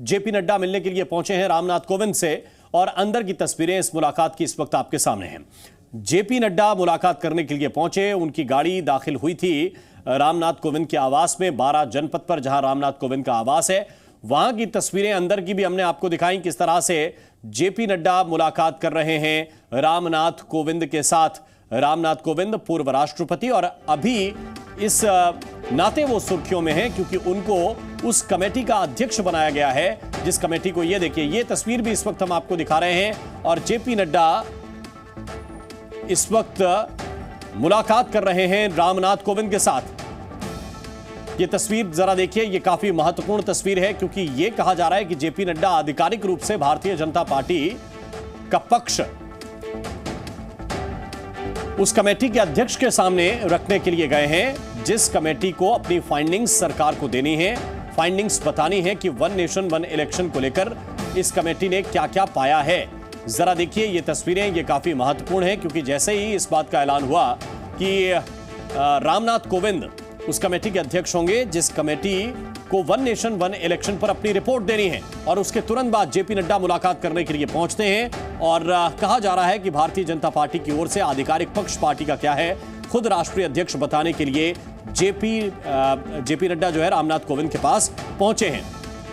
JP Nadda मिलने के लिए पहुंचे हैं रामनाथ कोविंद से और अंदर की तस्वीरें इस मुलाकात की इस वक्त आपके सामने हैं। जेपी नड्डा मुलाकात करने के लिए पहुंचे, उनकी गाड़ी दाखिल हुई थी रामनाथ कोविंद के आवास में, 12 जनपद पर जहां रामनाथ कोविंद का आवास है। वहां की तस्वीरें अंदर की भी हमने आपको दिखाई, किस तरह से जेपी नड्डा मुलाकात कर रहे हैं रामनाथ कोविंद के साथ। रामनाथ कोविंद पूर्व राष्ट्रपति और अभी इस नाते वो सुर्खियों में हैं क्योंकि उनको उस कमेटी का अध्यक्ष बनाया गया है, जिस कमेटी को, ये देखिए, ये तस्वीर भी इस वक्त हम आपको दिखा रहे हैं और जेपी नड्डा इस वक्त मुलाकात कर रहे हैं रामनाथ कोविंद के साथ। ये तस्वीर जरा देखिए, ये काफी महत्वपूर्ण तस्वीर है क्योंकि ये कहा जा रहा है कि जेपी नड्डा आधिकारिक रूप से भारतीय जनता पार्टी का पक्ष उस कमेटी के अध्यक्ष के सामने रखने के लिए गए हैं, जिस कमेटी को अपनी फाइंडिंग्स सरकार को देनी है, फाइंडिंग्स बतानी है कि वन नेशन वन इलेक्शन को लेकर इस कमेटी ने क्या क्या पाया है। जरा देखिए ये तस्वीरें, ये काफी महत्वपूर्ण है क्योंकि जैसे ही इस बात का ऐलान हुआ कि रामनाथ कोविंद उस कमेटी के अध्यक्ष होंगे जिस कमेटी को वन नेशन वन इलेक्शन पर अपनी रिपोर्ट देनी है, और उसके तुरंत बाद जेपी नड्डा मुलाकात करने के लिए पहुंचते हैं और कहा जा रहा है कि भारतीय जनता पार्टी की ओर से आधिकारिक पक्ष पार्टी का क्या है, खुद राष्ट्रीय अध्यक्ष बताने के लिए जेपी नड्डा जो है रामनाथ कोविंद के पास पहुंचे हैं।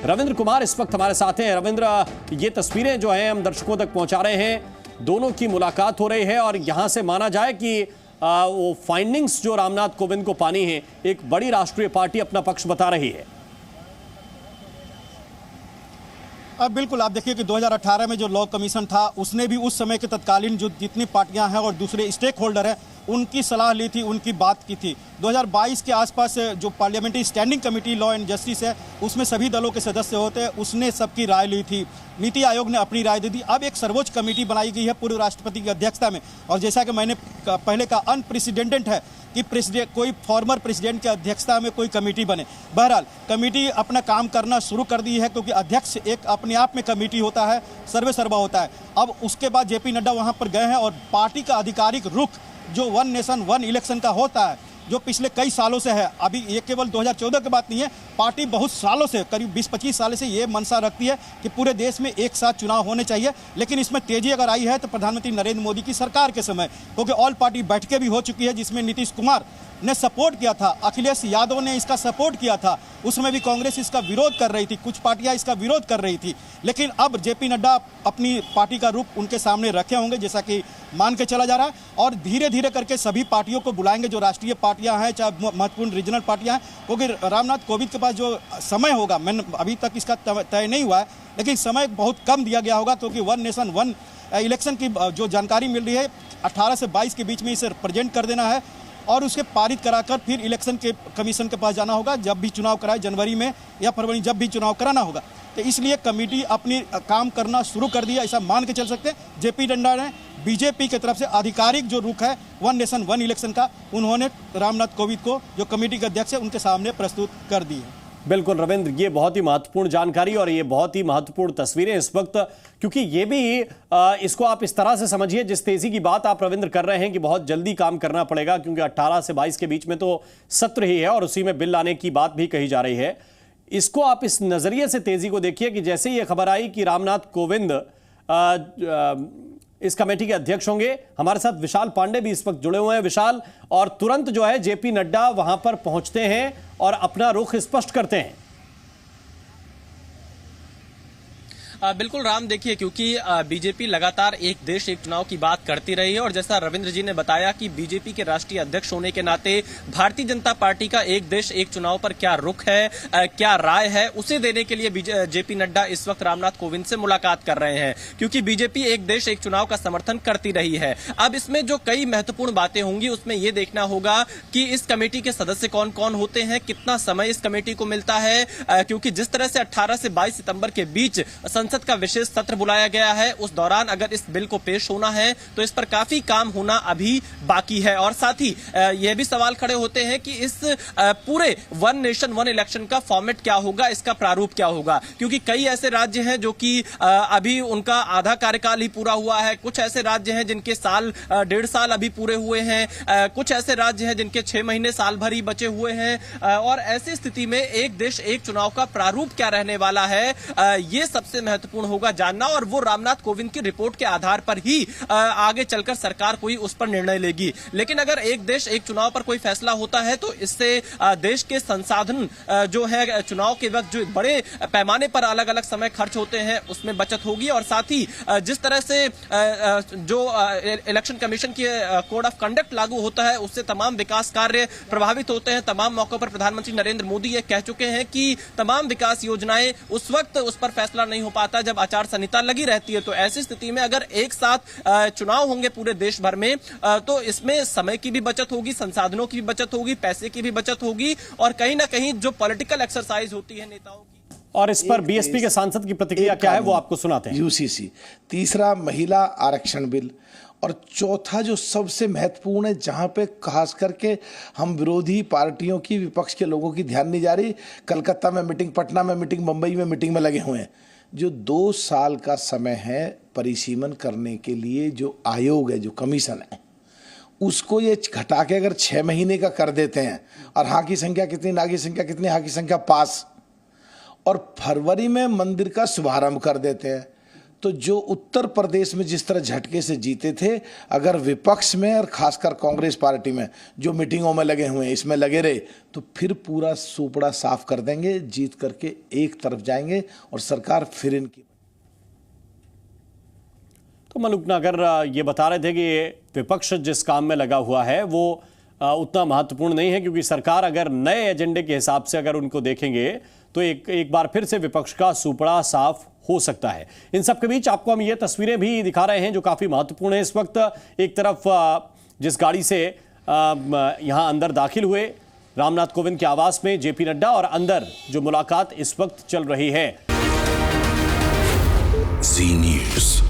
रविंद्र कुमार इस वक्त हमारे साथ हैं। रविंद्र, ये तस्वीरें जो हैं हम दर्शकों तक पहुंचा रहे हैं, दोनों की मुलाकात हो रही है और यहां से माना जाए कि वो फाइंडिंग्स जो रामनाथ कोविंद को पानी है, एक बड़ी राष्ट्रीय पार्टी अपना पक्ष बता रही है। अब बिल्कुल आप देखिए कि 2018 में जो लॉ कमीशन था उसने भी उस समय के तत्कालीन जो जितनी पार्टियां हैं और दूसरे स्टेक होल्डर हैं उनकी सलाह ली थी, उनकी बात की थी। 2022 के आसपास जो parliamentary standing committee law and justice है उसमें सभी दलों के सदस्य होते हैं, उसने सबकी राय ली थी। नीति आयोग ने अपनी राय दे दी। अब एक सर्वोच्च कमेटी बनाई गई है पूर्व राष्ट्रपति की अध्यक्षता में, और जैसा कि मैंने पहले कहा, अनप्रेसिडेंटेड है कि कोई फॉर्मर प्रेसिडेंट की अध्यक्षता में कोई कमेटी बने। बहरहाल कमेटी अपना काम करना शुरू कर दी है क्योंकि अध्यक्ष एक अपने आप में कमेटी होता है, सर्वे सर्वा होता है। अब उसके बाद जेपी नड्डा वहां पर गए हैं और पार्टी का आधिकारिक रुख जो वन नेशन वन इलेक्शन का होता है, जो पिछले कई सालों से है, अभी ये केवल 2014 की बात नहीं है, पार्टी बहुत सालों से, करीब 20-25 साल से ये मनसा रखती है कि पूरे देश में एक साथ चुनाव होने चाहिए। लेकिन इसमें तेजी अगर आई है तो प्रधानमंत्री नरेंद्र मोदी की सरकार के समय, क्योंकि ऑल पार्टी बैठकें भी हो चुकी है जिसमें नीतीश कुमार ने सपोर्ट किया था, अखिलेश यादव ने इसका सपोर्ट किया था, उसमें भी कांग्रेस इसका विरोध कर रही थी, कुछ पार्टियां इसका विरोध कर रही थी। लेकिन अब जेपी नड्डा अपनी पार्टी का रूप उनके सामने रखे होंगे जैसा कि मान के चला जा रहा है, और धीरे धीरे करके सभी पार्टियों को बुलाएंगे जो राष्ट्रीय पार्टियां हैं, चाहे महत्वपूर्ण रीजनल पार्टियां हैं, क्योंकि रामनाथ कोविंद के पास जो समय होगा, मैंने अभी तक इसका तय नहीं हुआ है, लेकिन समय बहुत कम दिया गया होगा क्योंकि वन नेशन वन इलेक्शन की जो जानकारी मिल रही है 18 से 22 के बीच में इसे प्रेजेंट कर देना है और उसके पारित कराकर फिर इलेक्शन के कमीशन के पास जाना होगा जब भी चुनाव कराए, जनवरी में या फरवरी, जब भी चुनाव कराना होगा। तो इसलिए कमेटी अपनी काम करना शुरू कर दिया, ऐसा मान के चल सकते हैं। जेपी नड्डा ने बीजेपी की तरफ से आधिकारिक जो रुख है वन नेशन वन इलेक्शन का, उन्होंने रामनाथ कोविंद को, जो कमेटी के अध्यक्ष है, उनके सामने प्रस्तुत कर दी है। बिल्कुल रविंद्र, ये बहुत ही महत्वपूर्ण जानकारी और ये बहुत ही महत्वपूर्ण तस्वीरें इस वक्त, क्योंकि ये भी इसको आप इस तरह से समझिए, जिस तेजी की बात आप रविंद्र कर रहे हैं कि बहुत जल्दी काम करना पड़ेगा क्योंकि 18 से 22 के बीच में तो सत्र ही है और उसी में बिल लाने की बात भी कही जा रही है। इसको आप इस नजरिए से तेजी को देखिए कि जैसे ये खबर आई कि रामनाथ कोविंद इस कमेटी के अध्यक्ष होंगे, हमारे साथ विशाल पांडे भी इस वक्त जुड़े हुए हैं। विशाल, और तुरंत जो है जेपी नड्डा वहां पर पहुंचते हैं और अपना रुख स्पष्ट करते हैं। बिल्कुल राम, देखिए क्योंकि बीजेपी लगातार एक देश एक चुनाव की बात करती रही है और जैसा रविंद्र जी ने बताया कि बीजेपी के राष्ट्रीय अध्यक्ष होने के नाते भारतीय जनता पार्टी का एक देश एक चुनाव पर क्या रुख है, क्या राय है, उसे देने के लिए जेपी नड्डा इस वक्त रामनाथ कोविंद से मुलाकात कर रहे हैं क्योंकि बीजेपी एक देश एक चुनाव का समर्थन करती रही है। अब इसमें जो कई महत्वपूर्ण बातें होंगी उसमें यह देखना होगा कि इस कमेटी के सदस्य कौन कौन होते हैं, कितना समय इस कमेटी को मिलता है, क्योंकि जिस तरह से 18 से 22 सितंबर के बीच संसद का विशेष सत्र बुलाया गया है। उस दौरान अगर इस बिल को पेश होना है तो इस पर काफी काम होना अभी बाकी है। और साथ ही यह भी सवाल खड़े होते हैं कि इस पूरे वन नेशन वन इलेक्शन का फॉर्मेट क्या होगा, इसका प्रारूप क्या होगा, क्योंकि कई ऐसे राज्य हैं जो कि अभी उनका आधा कार्यकाल ही पूरा हुआ है, कुछ ऐसे राज्य हैं जिनके साल 1.5 साल अभी पूरे हुए हैं, कुछ ऐसे राज्य हैं जिनके 6 महीने साल भर ही बचे हुए हैं। और ऐसी स्थिति में एक देश एक चुनाव का प्रारूप क्या रहने वाला है, ये सबसे महत्वपूर्ण होगा जानना। और वो रामनाथ कोविंद की रिपोर्ट के आधार पर ही आगे चलकर सरकार कोई उस पर निर्णय लेगी। लेकिन अगर एक देश एक चुनाव पर कोई फैसला होता है तो इससे देश के संसाधन जो है चुनाव के वक्त जो बड़े पैमाने पर अलग अलग समय खर्च होते हैं उसमें बचत होगी। और साथ ही जिस तरह से जो इलेक्शन कमीशन की कोड ऑफ कंडक्ट लागू होता है उससे तमाम विकास कार्य प्रभावित होते हैं। तमाम मौकों पर प्रधानमंत्री नरेंद्र मोदी ये कह चुके हैं कि तमाम विकास योजनाएं उस वक्त उस पर फैसला नहीं हो पाता जब आचार संहिता लगी रहती है। तो ऐसी स्थिति में अगर एक साथ चुनाव होंगे पूरे देश भर में तो इसमें समय की भी बचत होगी, संसाधनों की भी बचत होगी, पैसे की भी बचत होगी और कहीं ना कहीं जो पॉलिटिकल एक्सरसाइज होती है नेताओं की। और इस पर बीएसपी के सांसद की प्रतिक्रिया क्या है वो आपको सुनाते हैं। यूसीसी, तीसरा महिला आरक्षण बिल, और चौथा जो सबसे महत्वपूर्ण है जहां पे खास करके हम विरोधी पार्टियों की, विपक्ष के लोगों की ध्यान नहीं जा रही, कलकत्ता में मीटिंग, पटना में मीटिंग, मुंबई में मीटिंग में लगे हुए हैं। जो 2 साल का समय है परिसीमन करने के लिए, जो आयोग है, जो कमीशन है, उसको ये घटा के अगर 6 महीने का कर देते हैं और हाँ की संख्या कितनी, ना की संख्या कितनी, हाँ की संख्या 5, और फरवरी में मंदिर का शुभारंभ कर देते हैं, तो जो उत्तर प्रदेश में जिस तरह झटके से जीते थे, अगर विपक्ष में और खासकर कांग्रेस पार्टी में जो मीटिंगों में लगे हुए हैं इसमें लगे रहे तो फिर पूरा सुपड़ा साफ कर देंगे, जीत करके एक तरफ जाएंगे और सरकार फिर इनकी। तो मलूक नगर ये बता रहे थे कि विपक्ष जिस काम में लगा हुआ है वो उतना महत्वपूर्ण नहीं है, क्योंकि सरकार अगर नए एजेंडे के हिसाब से अगर उनको देखेंगे तो एक बार फिर से विपक्ष का सुपड़ा साफ हो सकता है। इन सब के बीच आपको हम ये तस्वीरें भी दिखा रहे हैं जो काफी महत्वपूर्ण है। इस वक्त एक तरफ जिस गाड़ी से यहां अंदर दाखिल हुए रामनाथ कोविंद के आवास में जेपी नड्डा, और अंदर जो मुलाकात इस वक्त चल रही है। जी न्यूज़।